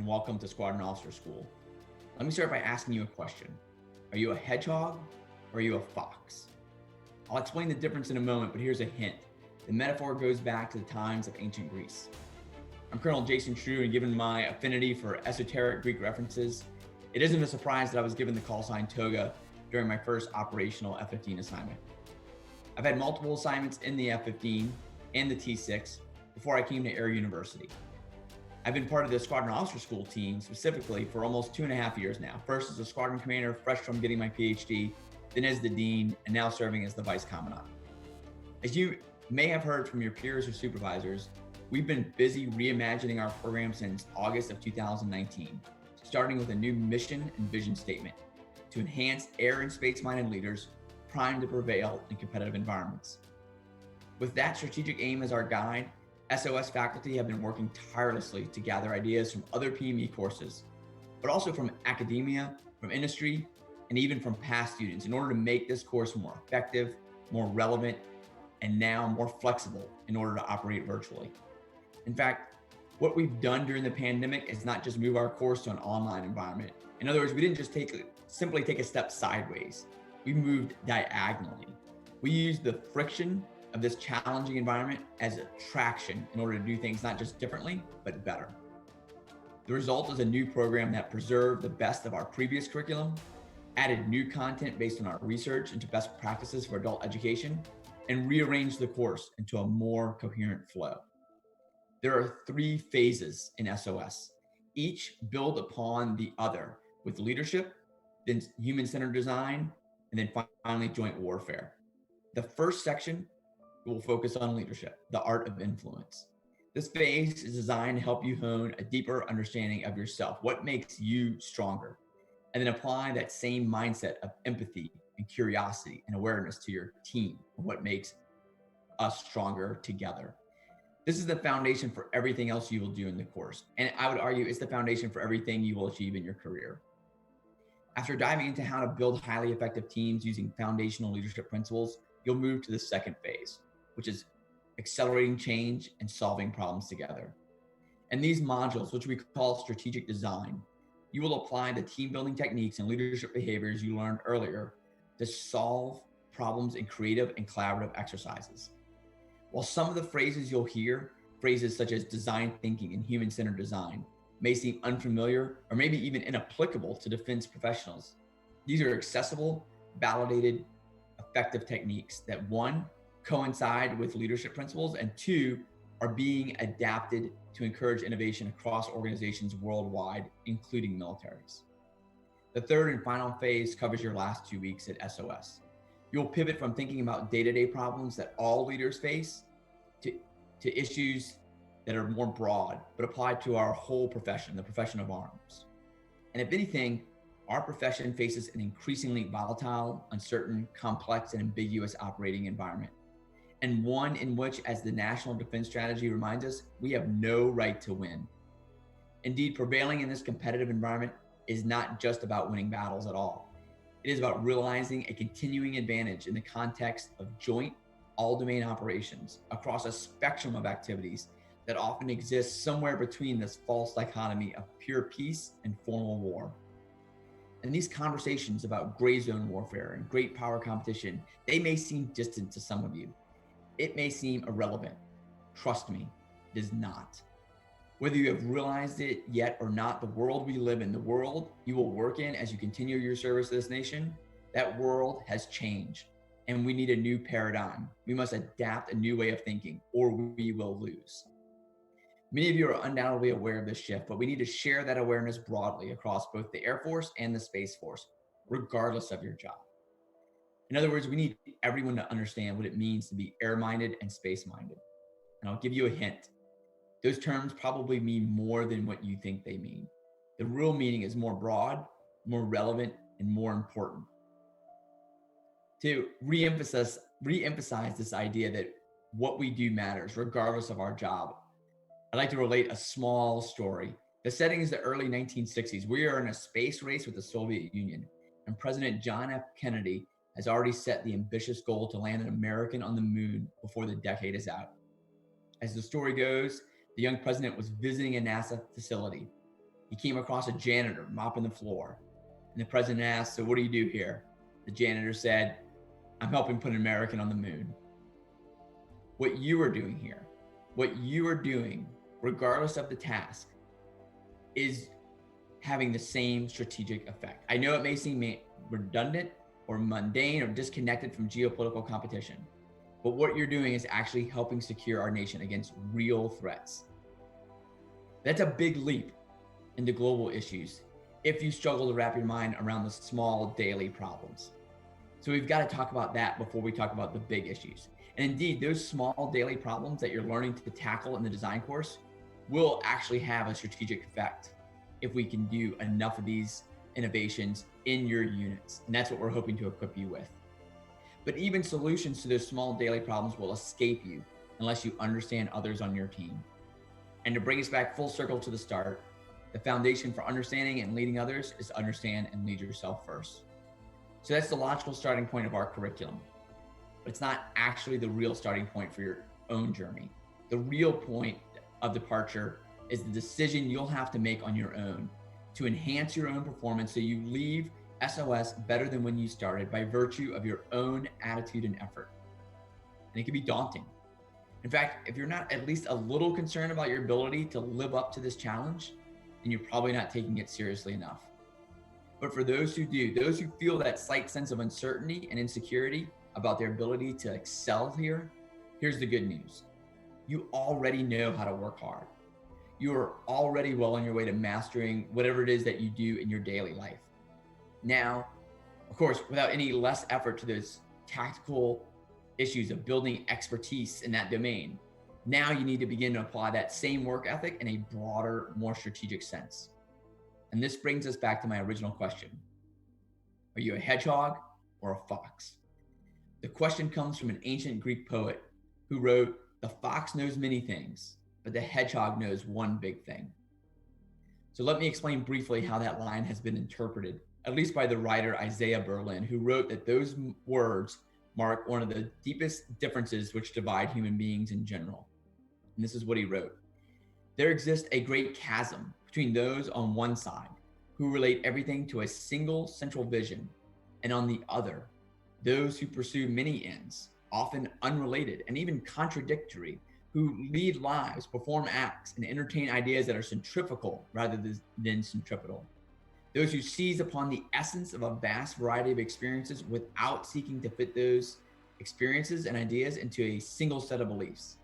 welcome to Squadron Officer School. Let me start by asking you a question. Are you a hedgehog or are you a fox? I'll explain the difference in a moment, but here's a hint. The metaphor goes back to the times of ancient Greece. I'm Colonel Jason True, and given my affinity for esoteric Greek references, it isn't a surprise that I was given the call sign Toga during my first operational F-15 assignment. I've had multiple assignments in the F-15 and the T-6 before I came to Air University. I've been part of the Squadron Officer School team specifically for almost 2.5 years now. First as a squadron commander, fresh from getting my PhD, then as the dean, and now serving as the vice commandant. As you may have heard from your peers or supervisors, we've been busy reimagining our program since August of 2019, starting with a new mission and vision statement to enhance air and space-minded leaders primed to prevail in competitive environments. With that strategic aim as our guide, SOS faculty have been working tirelessly to gather ideas from other PME courses, but also from academia, from industry, and even from past students in order to make this course more effective, more relevant, and now more flexible in order to operate virtually. In fact, what we've done during the pandemic is not just move our course to an online environment. In other words, we didn't just simply take a step sideways. We moved diagonally. We used the friction of this challenging environment as a traction in order to do things not just differently, but better. The result is a new program that preserved the best of our previous curriculum, added new content based on our research into best practices for adult education, and rearranged the course into a more coherent flow. There are 3 phases in SOS, each build upon the other with leadership, then human-centered design, and then finally joint warfare. The first section will focus on leadership, the art of influence. This phase is designed to help you hone a deeper understanding of yourself, what makes you stronger, and then apply that same mindset of empathy and curiosity and awareness to your team, what makes us stronger together. This is the foundation for everything else you will do in the course, and I would argue it's the foundation for everything you will achieve in your career. After diving into how to build highly effective teams using foundational leadership principles, you'll move to the second phase, which is accelerating change and solving problems together. And these modules, which we call strategic design, you will apply the team building techniques and leadership behaviors you learned earlier to solve problems in creative and collaborative exercises. While some of the phrases you'll hear, phrases such as design thinking and human-centered design, may seem unfamiliar or maybe even inapplicable to defense professionals, these are accessible, validated, effective techniques that 1, coincide with leadership principles, and 2, are being adapted to encourage innovation across organizations worldwide, including militaries. The third and final phase covers your last 2 weeks at SOS. You'll pivot from thinking about day-to-day problems that all leaders face to issues that are more broad, but applied to our whole profession, the profession of arms. And if anything, our profession faces an increasingly volatile, uncertain, complex, and ambiguous operating environment, and one in which, as the National Defense Strategy reminds us, we have no right to win. Indeed, prevailing in this competitive environment is not just about winning battles at all. It is about realizing a continuing advantage in the context of joint, all-domain operations across a spectrum of activities that often exists somewhere between this false dichotomy of pure peace and formal war. And these conversations about gray zone warfare and great power competition, they may seem distant to some of you. It may seem irrelevant. Trust me, it is not. Whether you have realized it yet or not, the world we live in, the world you will work in as you continue your service to this nation, that world has changed, and we need a new paradigm. We must adapt a new way of thinking, or we will lose. Many of you are undoubtedly aware of this shift, but we need to share that awareness broadly across both the Air Force and the Space Force, regardless of your job. In other words, we need everyone to understand what it means to be air-minded and space-minded. And I'll give you a hint. Those terms probably mean more than what you think they mean. The real meaning is more broad, more relevant, and more important. To re-emphasize this idea that what we do matters, regardless of our job, I'd like to relate a small story. The setting is the early 1960s. We are in a space race with the Soviet Union, and President John F. Kennedy has already set the ambitious goal to land an American on the moon before the decade is out. As the story goes, the young president was visiting a NASA facility. He came across a janitor mopping the floor. And the president asked, "So what do you do here?" The janitor said, "I'm helping put an American on the moon." What you are doing here, what you are doing, regardless of the task, is having the same strategic effect. I know it may seem redundant or mundane or disconnected from geopolitical competition, but what you're doing is actually helping secure our nation against real threats. That's a big leap into global issues if you struggle to wrap your mind around the small daily problems. So we've got to talk about that before we talk about the big issues. And indeed, those small daily problems that you're learning to tackle in the design course will actually have a strategic effect if we can do enough of these innovations in your units. And that's what we're hoping to equip you with. But even solutions to those small daily problems will escape you unless you understand others on your team. And to bring us back full circle to the start, the foundation for understanding and leading others is to understand and lead yourself first. So that's the logical starting point of our curriculum. But it's not actually the real starting point for your own journey. The real point of departure is the decision you'll have to make on your own to enhance your own performance so you leave SOS better than when you started by virtue of your own attitude and effort. And it can be daunting. In fact, if you're not at least a little concerned about your ability to live up to this challenge, then you're probably not taking it seriously enough. But for those who do, those who feel that slight sense of uncertainty and insecurity about their ability to excel here, here's the good news. You already know how to work hard. You are already well on your way to mastering whatever it is that you do in your daily life. Now, of course, without any less effort to those tactical issues of building expertise in that domain, now you need to begin to apply that same work ethic in a broader, more strategic sense. And this brings us back to my original question. Are you a hedgehog or a fox? The question comes from an ancient Greek poet who wrote, "The fox knows many things, but the hedgehog knows one big thing." So let me explain briefly how that line has been interpreted, at least by the writer Isaiah Berlin, who wrote that those words mark one of the deepest differences which divide human beings in general. And this is what he wrote. "There exists a great chasm between those on one side who relate everything to a single central vision, and on the other, those who pursue many ends, often unrelated and even contradictory, who lead lives, perform acts, and entertain ideas that are centrifugal rather than centripetal. Those who seize upon the essence of a vast variety of experiences without seeking to fit those experiences and ideas into a single set of beliefs.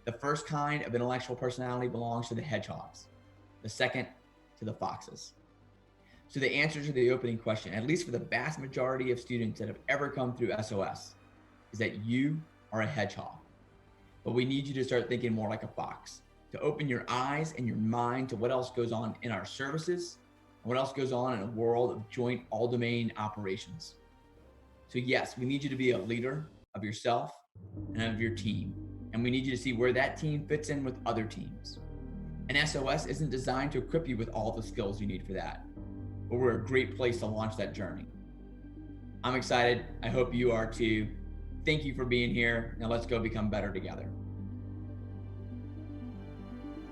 The first kind of intellectual personality belongs to the hedgehogs, the second to the foxes." So the answer to the opening question, at least for the vast majority of students that have ever come through SOS, is that you are a hedgehog. But we need you to start thinking more like a fox, to open your eyes and your mind to what else goes on in our services, and what else goes on in a world of joint all-domain operations. So yes, we need you to be a leader of yourself and of your team. And we need you to see where that team fits in with other teams. And SOS isn't designed to equip you with all the skills you need for that, but we're a great place to launch that journey. I'm excited. I hope you are too. Thank you for being here. Now let's go become better together.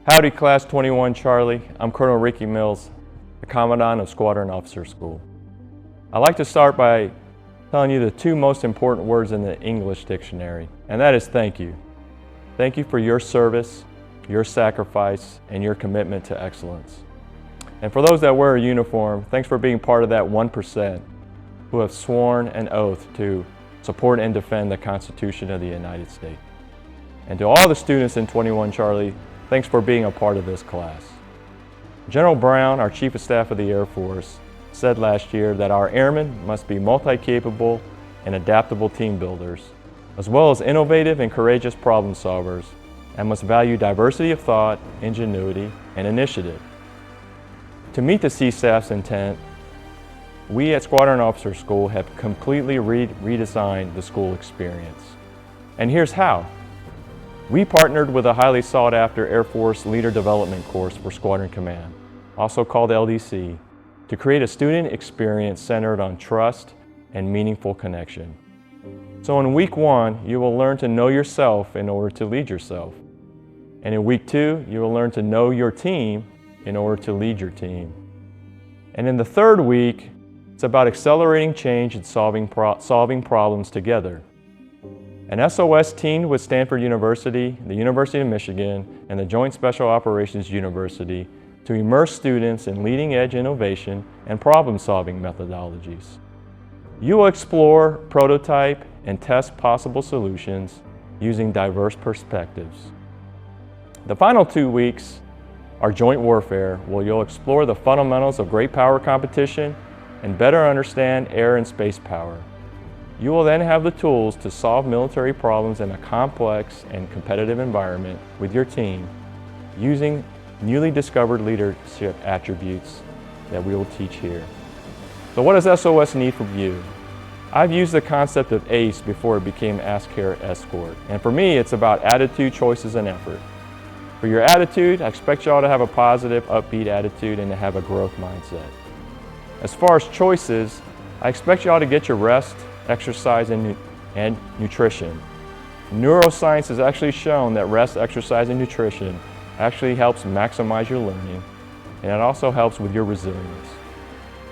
Howdy, Class 21 Charlie. I'm Colonel Ricky Mills, the Commandant of Squadron Officer School. I'd like to start by telling you the two most important words in the English dictionary, and that is thank you. Thank you for your service, your sacrifice, and your commitment to excellence. And for those that wear a uniform, thanks for being part of that 1% who have sworn an oath to support and defend the Constitution of the United States. And to all the students in 21 Charlie, thanks for being a part of this class. General Brown, our Chief of Staff of the Air Force, said last year that our airmen must be multi-capable and adaptable team builders, as well as innovative and courageous problem solvers, and must value diversity of thought, ingenuity, and initiative. To meet the CSAF's intent, we at Squadron Officer School have completely redesigned the school experience. And here's how. We partnered with a highly sought-after Air Force Leader Development course for Squadron Command, also called LDC, to create a student experience centered on trust and meaningful connection. So in week 1, you will learn to know yourself in order to lead yourself. And in week 2, you will learn to know your team in order to lead your team. And in the third week, it's about accelerating change and solving problems together. An SOS teamed with Stanford University, the University of Michigan, and the Joint Special Operations University to immerse students in leading-edge innovation and problem-solving methodologies. You will explore, prototype, and test possible solutions using diverse perspectives. The final 2 weeks are joint warfare, where you'll explore the fundamentals of great power competition and better understand air and space power. You will then have the tools to solve military problems in a complex and competitive environment with your team using newly discovered leadership attributes that we will teach here. So what does SOS need from you? I've used the concept of ACE before it became Ask Care Escort. And for me, it's about attitude, choices, and effort. For your attitude, I expect y'all to have a positive, upbeat attitude and to have a growth mindset. As far as choices, I expect y'all to get your rest, exercise, and nutrition. Neuroscience has actually shown that rest, exercise, and nutrition actually helps maximize your learning, and it also helps with your resilience.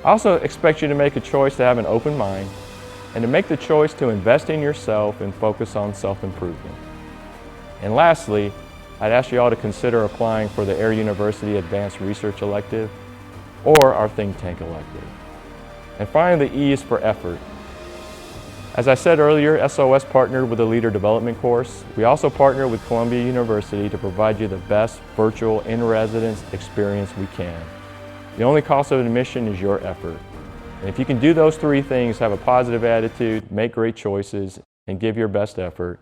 I also expect you to make a choice to have an open mind and to make the choice to invest in yourself and focus on self-improvement. And lastly, I'd ask you all to consider applying for the Air University Advanced Research Elective or our Think Tank Elective. And finally, the E is for effort. As I said earlier, SOS partnered with the Leader Development course. We also partner with Columbia University to provide you the best virtual in-residence experience we can. The only cost of admission is your effort. And if you can do those 3 things, have a positive attitude, make great choices, and give your best effort,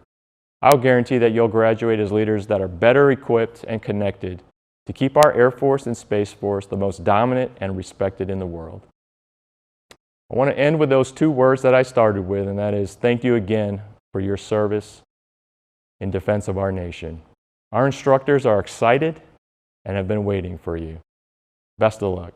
I'll guarantee that you'll graduate as leaders that are better equipped and connected to keep our Air Force and Space Force the most dominant and respected in the world. I want to end with those 2 words that I started with, and that is thank you again for your service in defense of our nation. Our instructors are excited and have been waiting for you. Best of luck.